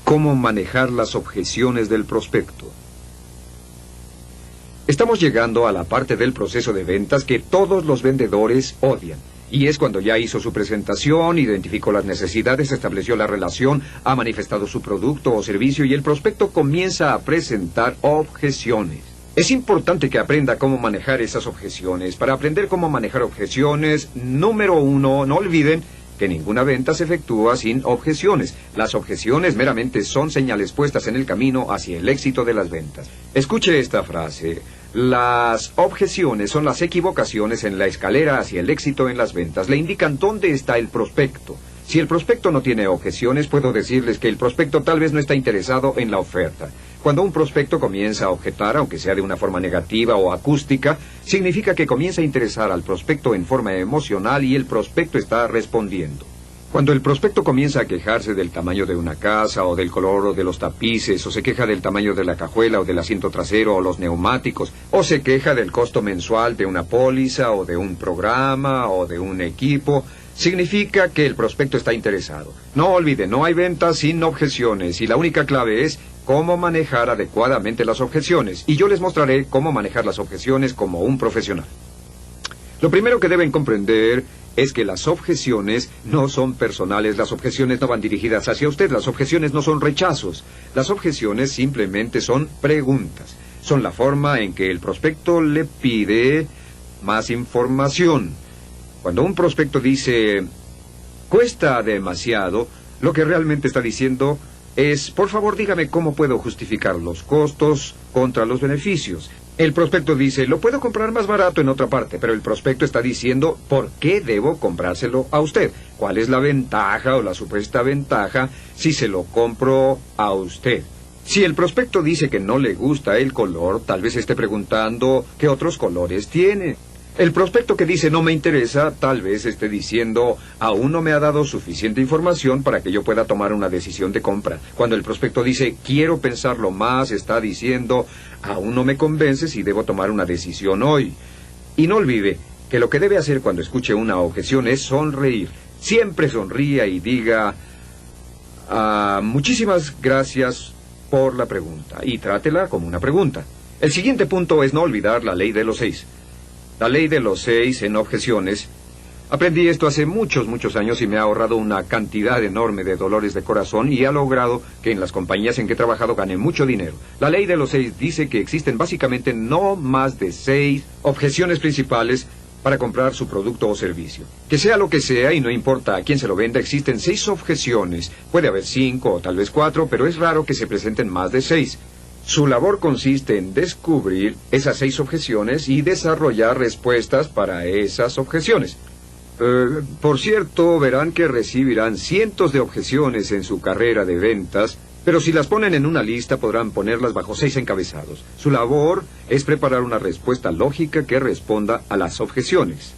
Cómo manejar las objeciones del prospecto. Estamos llegando a la parte del proceso de ventas que todos los vendedores odian. Y es cuando ya hizo su presentación, identificó las necesidades, estableció la relación, ha manifestado su producto o servicio y el prospecto comienza a presentar objeciones. Es importante que aprenda cómo manejar esas objeciones. Para aprender cómo manejar objeciones, número 1, no olviden que ninguna venta se efectúa sin objeciones. Las objeciones meramente son señales puestas en el camino hacia el éxito de las ventas. Escuche esta frase. Las objeciones son las equivocaciones en la escalera hacia el éxito en las ventas. Le indican dónde está el prospecto. Si el prospecto no tiene objeciones, puedo decirles que el prospecto tal vez no está interesado en la oferta. Cuando un prospecto comienza a objetar, aunque sea de una forma negativa o acústica, significa que comienza a interesar al prospecto en forma emocional y el prospecto está respondiendo. Cuando el prospecto comienza a quejarse del tamaño de una casa o del color de los tapices, o se queja del tamaño de la cajuela o del asiento trasero o los neumáticos, o se queja del costo mensual de una póliza o de un programa o de un equipo, significa que el prospecto está interesado. No olvide, no hay ventas sin objeciones y la única clave es cómo manejar adecuadamente las objeciones. Y yo les mostraré cómo manejar las objeciones como un profesional. Lo primero que deben comprender es que las objeciones no son personales, las objeciones no van dirigidas hacia usted, las objeciones no son rechazos, las objeciones simplemente son preguntas. Son la forma en que el prospecto le pide más información. Cuando un prospecto dice, cuesta demasiado, lo que realmente está diciendo es, por favor dígame cómo puedo justificar los costos contra los beneficios. El prospecto dice, lo puedo comprar más barato en otra parte, pero el prospecto está diciendo, ¿por qué debo comprárselo a usted? ¿Cuál es la ventaja o la supuesta ventaja si se lo compro a usted? Si el prospecto dice que no le gusta el color, tal vez esté preguntando qué otros colores tiene. El prospecto que dice no me interesa, tal vez esté diciendo aún no me ha dado suficiente información para que yo pueda tomar una decisión de compra. Cuando el prospecto dice quiero pensarlo más, está diciendo aún no me convence si debo tomar una decisión hoy. Y no olvide que lo que debe hacer cuando escuche una objeción es sonreír. Siempre sonría y diga muchísimas gracias por la pregunta y trátela como una pregunta. El siguiente punto es no olvidar la ley de los 6. La ley de los 6 en objeciones. Aprendí esto hace muchos años y me ha ahorrado una cantidad enorme de dolores de corazón y ha logrado que en las compañías en que he trabajado gane mucho dinero. La ley de los 6 dice que existen básicamente no más de 6 objeciones principales para comprar su producto o servicio. Que sea lo que sea y no importa a quién se lo venda, existen 6 objeciones. Puede haber 5 o tal vez 4, pero es raro que se presenten más de 6. Su labor consiste en descubrir esas 6 objeciones y desarrollar respuestas para esas objeciones. Por cierto, verán que recibirán cientos de objeciones en su carrera de ventas, pero si las ponen en una lista podrán ponerlas bajo 6 encabezados. Su labor es preparar una respuesta lógica que responda a las objeciones.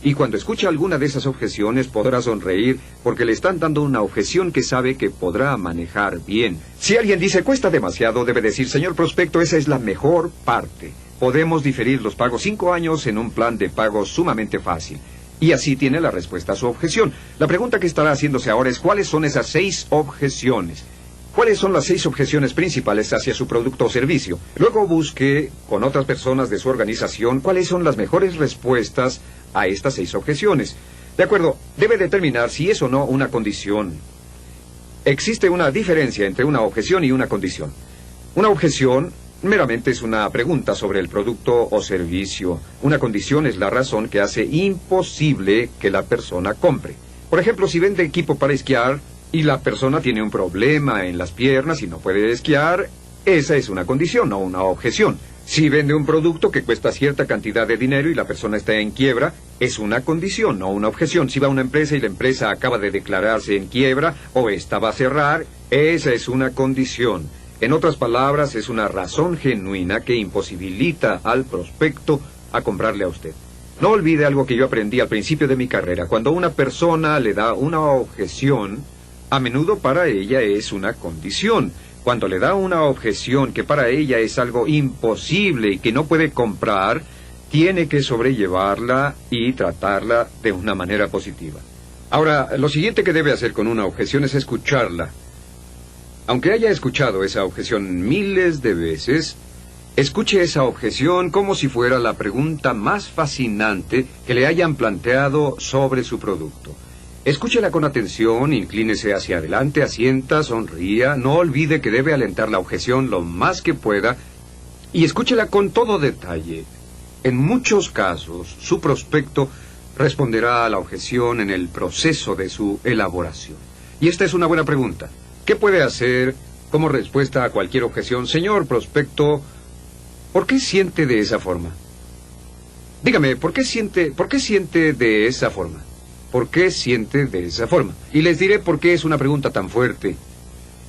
Y cuando escuche alguna de esas objeciones podrá sonreír porque le están dando una objeción que sabe que podrá manejar bien. Si alguien dice cuesta demasiado, debe decir, señor prospecto, esa es la mejor parte. Podemos diferir los pagos 5 años en un plan de pago sumamente fácil. Y así tiene la respuesta a su objeción. La pregunta que estará haciéndose ahora es ¿cuáles son esas 6 objeciones? ¿Cuáles son las 6 objeciones principales hacia su producto o servicio? Luego busque con otras personas de su organización cuáles son las mejores respuestas a estas 6 objeciones. De acuerdo, debe determinar si es o no una condición. Existe una diferencia entre una objeción y una condición. Una objeción meramente es una pregunta sobre el producto o servicio. Una condición es la razón que hace imposible que la persona compre. Por ejemplo, si vende equipo para esquiar y la persona tiene un problema en las piernas y no puede esquiar, esa es una condición, no una objeción. Si vende un producto que cuesta cierta cantidad de dinero y la persona está en quiebra, es una condición, no una objeción. Si va a una empresa y la empresa acaba de declararse en quiebra o esta va a cerrar, esa es una condición. En otras palabras, es una razón genuina que imposibilita al prospecto a comprarle a usted. No olvide algo que yo aprendí al principio de mi carrera. Cuando una persona le da una objeción, a menudo para ella es una condición. Cuando le da una objeción que para ella es algo imposible y que no puede comprar, tiene que sobrellevarla y tratarla de una manera positiva. Ahora, lo siguiente que debe hacer con una objeción es escucharla. Aunque haya escuchado esa objeción miles de veces, escuche esa objeción como si fuera la pregunta más fascinante que le hayan planteado sobre su producto. Escúchela con atención, inclínese hacia adelante, asienta, sonría, no olvide que debe alentar la objeción lo más que pueda y escúchela con todo detalle. En muchos casos, su prospecto responderá a la objeción en el proceso de su elaboración. Y esta es una buena pregunta. ¿Qué puede hacer como respuesta a cualquier objeción? Señor prospecto, ¿por qué siente de esa forma? Dígame, ¿por qué siente de esa forma? ¿Por qué siente de esa forma? Y les diré por qué es una pregunta tan fuerte.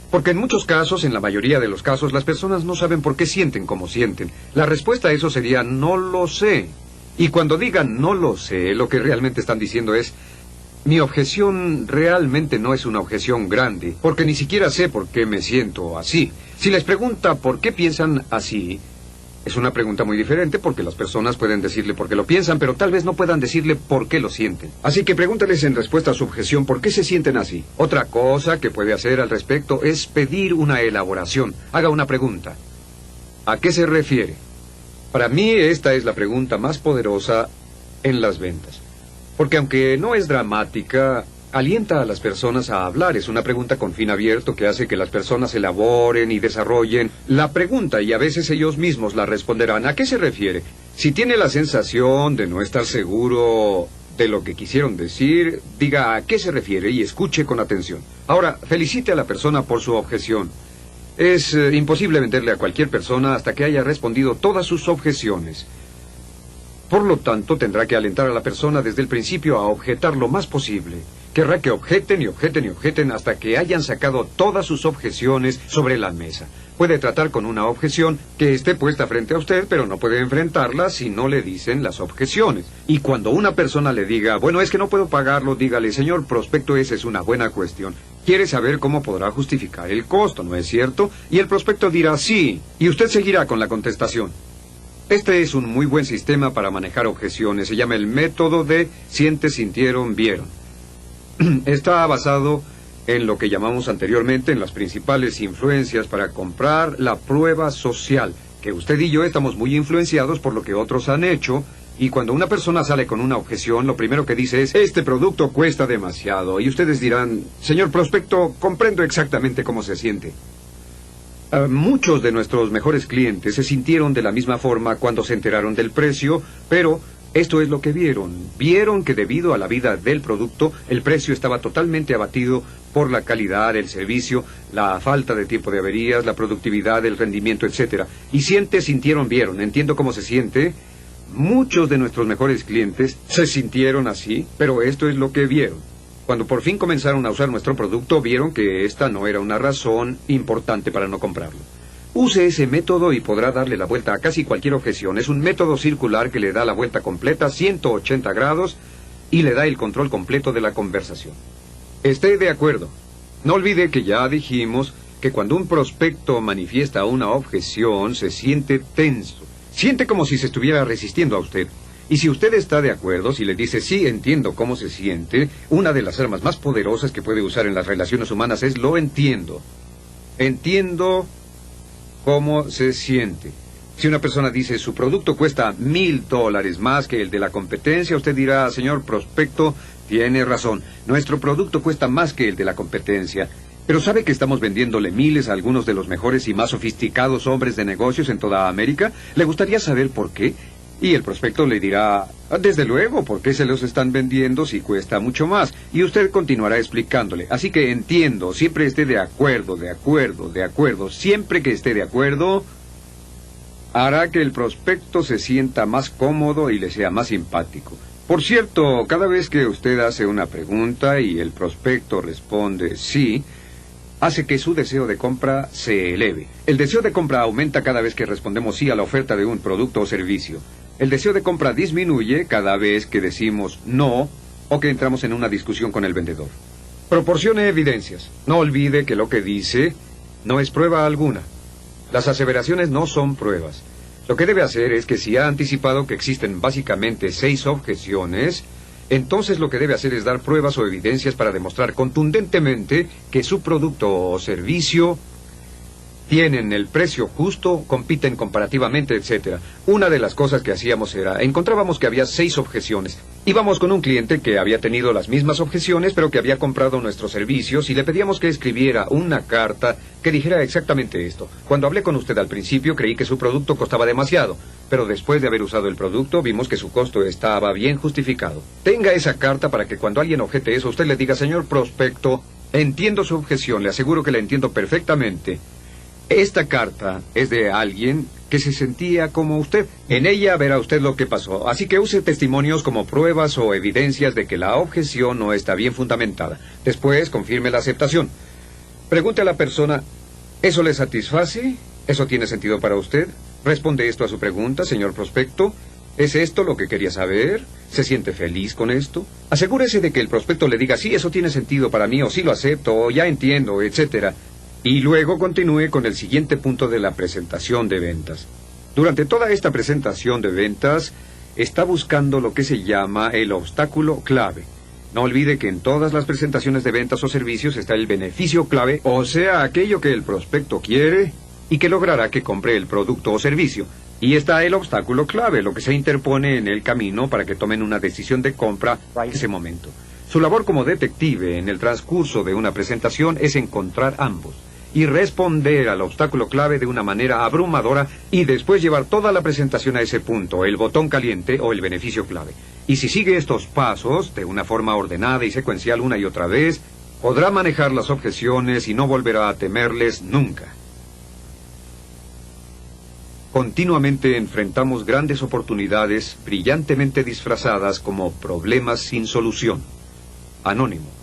Porque en muchos casos, en la mayoría de los casos, las personas no saben por qué sienten como sienten. La respuesta a eso sería, no lo sé. Y cuando digan no lo sé, lo que realmente están diciendo es, mi objeción realmente no es una objeción grande, porque ni siquiera sé por qué me siento así. Si les pregunta por qué piensan así, es una pregunta muy diferente porque las personas pueden decirle por qué lo piensan, pero tal vez no puedan decirle por qué lo sienten. Así que pregúntales en respuesta a su objeción por qué se sienten así. Otra cosa que puede hacer al respecto es pedir una elaboración. Haga una pregunta. ¿A qué se refiere? Para mí esta es la pregunta más poderosa en las ventas. Porque aunque no es dramática, alienta a las personas a hablar. Es una pregunta con fin abierto que hace que las personas elaboren y desarrollen la pregunta y a veces ellos mismos la responderán. ¿A qué se refiere? Si tiene la sensación de no estar seguro de lo que quisieron decir, diga a qué se refiere y escuche con atención. Ahora, felicite a la persona por su objeción. Es imposible venderle a cualquier persona hasta que haya respondido todas sus objeciones. Por lo tanto, tendrá que alentar a la persona desde el principio a objetar lo más posible. Querrá que objeten y objeten y objeten hasta que hayan sacado todas sus objeciones sobre la mesa. Puede tratar con una objeción que esté puesta frente a usted, pero no puede enfrentarla si no le dicen las objeciones. Y cuando una persona le diga, bueno, es que no puedo pagarlo, dígale, señor prospecto, esa es una buena cuestión. Quiere saber cómo podrá justificar el costo, ¿no es cierto? Y el prospecto dirá sí, y usted seguirá con la contestación. Este es un muy buen sistema para manejar objeciones. Se llama el método de siente, sintieron, vieron. Está basado en lo que llamamos anteriormente en las principales influencias para comprar la prueba social, que usted y yo estamos muy influenciados por lo que otros han hecho, y cuando una persona sale con una objeción, lo primero que dice es, este producto cuesta demasiado, y ustedes dirán, señor prospecto, comprendo exactamente cómo se siente. Muchos de nuestros mejores clientes se sintieron de la misma forma cuando se enteraron del precio, pero esto es lo que vieron. Vieron que debido a la vida del producto, el precio estaba totalmente abatido por la calidad, el servicio, la falta de tiempo de averías, la productividad, el rendimiento, etc. Y sintieron, vieron. Entiendo cómo se siente. Muchos de nuestros mejores clientes se sintieron así, pero esto es lo que vieron. Cuando por fin comenzaron a usar nuestro producto, vieron que esta no era una razón importante para no comprarlo. Use ese método y podrá darle la vuelta a casi cualquier objeción. Es un método circular que le da la vuelta completa, 180 grados, y le da el control completo de la conversación. Esté de acuerdo. No olvide que ya dijimos que cuando un prospecto manifiesta una objeción, se siente tenso. Siente como si se estuviera resistiendo a usted. Y si usted está de acuerdo, si le dice, sí, entiendo cómo se siente, una de las armas más poderosas que puede usar en las relaciones humanas es lo entiendo. Entiendo cómo se siente. Si una persona dice, su producto cuesta $1,000 más que el de la competencia, usted dirá, señor prospecto, tiene razón. Nuestro producto cuesta más que el de la competencia. Pero ¿sabe que estamos vendiéndole miles a algunos de los mejores y más sofisticados hombres de negocios en toda América? ¿Le gustaría saber por qué? Y el prospecto le dirá, desde luego, ¿por qué se los están vendiendo si cuesta mucho más? Y usted continuará explicándole. Así que entiendo, siempre esté de acuerdo, de acuerdo, de acuerdo. Siempre que esté de acuerdo, hará que el prospecto se sienta más cómodo y le sea más simpático. Por cierto, cada vez que usted hace una pregunta y el prospecto responde sí, hace que su deseo de compra se eleve. El deseo de compra aumenta cada vez que respondemos sí a la oferta de un producto o servicio. El deseo de compra disminuye cada vez que decimos no o que entramos en una discusión con el vendedor. Proporcione evidencias. No olvide que lo que dice no es prueba alguna. Las aseveraciones no son pruebas. Lo que debe hacer es que si ha anticipado que existen básicamente 6 objeciones, entonces lo que debe hacer es dar pruebas o evidencias para demostrar contundentemente que su producto o servicio tienen el precio justo, compiten comparativamente, etc. Una de las cosas que hacíamos era, encontrábamos que había 6 objeciones. Íbamos con un cliente que había tenido las mismas objeciones, pero que había comprado nuestros servicios, y le pedíamos que escribiera una carta que dijera exactamente esto. Cuando hablé con usted al principio, creí que su producto costaba demasiado, pero después de haber usado el producto, vimos que su costo estaba bien justificado. Tenga esa carta para que cuando alguien objete eso, usted le diga: señor prospecto, entiendo su objeción, le aseguro que la entiendo perfectamente. Esta carta es de alguien que se sentía como usted. En ella verá usted lo que pasó. Así que use testimonios como pruebas o evidencias de que la objeción no está bien fundamentada. Después, confirme la aceptación. Pregunte a la persona: ¿eso le satisface? ¿Eso tiene sentido para usted? Responde esto a su pregunta, señor prospecto. ¿Es esto lo que quería saber? ¿Se siente feliz con esto? Asegúrese de que el prospecto le diga: sí, eso tiene sentido para mí, o sí lo acepto, o ya entiendo, etcétera. Y luego continúe con el siguiente punto de la presentación de ventas. Durante toda esta presentación de ventas, está buscando lo que se llama el obstáculo clave. No olvide que en todas las presentaciones de ventas o servicios está el beneficio clave, o sea, aquello que el prospecto quiere y que logrará que compre el producto o servicio. Y está el obstáculo clave, lo que se interpone en el camino para que tomen una decisión de compra en ese momento. Su labor como detective en el transcurso de una presentación es encontrar ambos y responder al obstáculo clave de una manera abrumadora, y después llevar toda la presentación a ese punto, el botón caliente o el beneficio clave. Y si sigue estos pasos de una forma ordenada y secuencial una y otra vez, podrá manejar las objeciones y no volverá a temerles nunca. Continuamente enfrentamos grandes oportunidades brillantemente disfrazadas como problemas sin solución. Anónimo.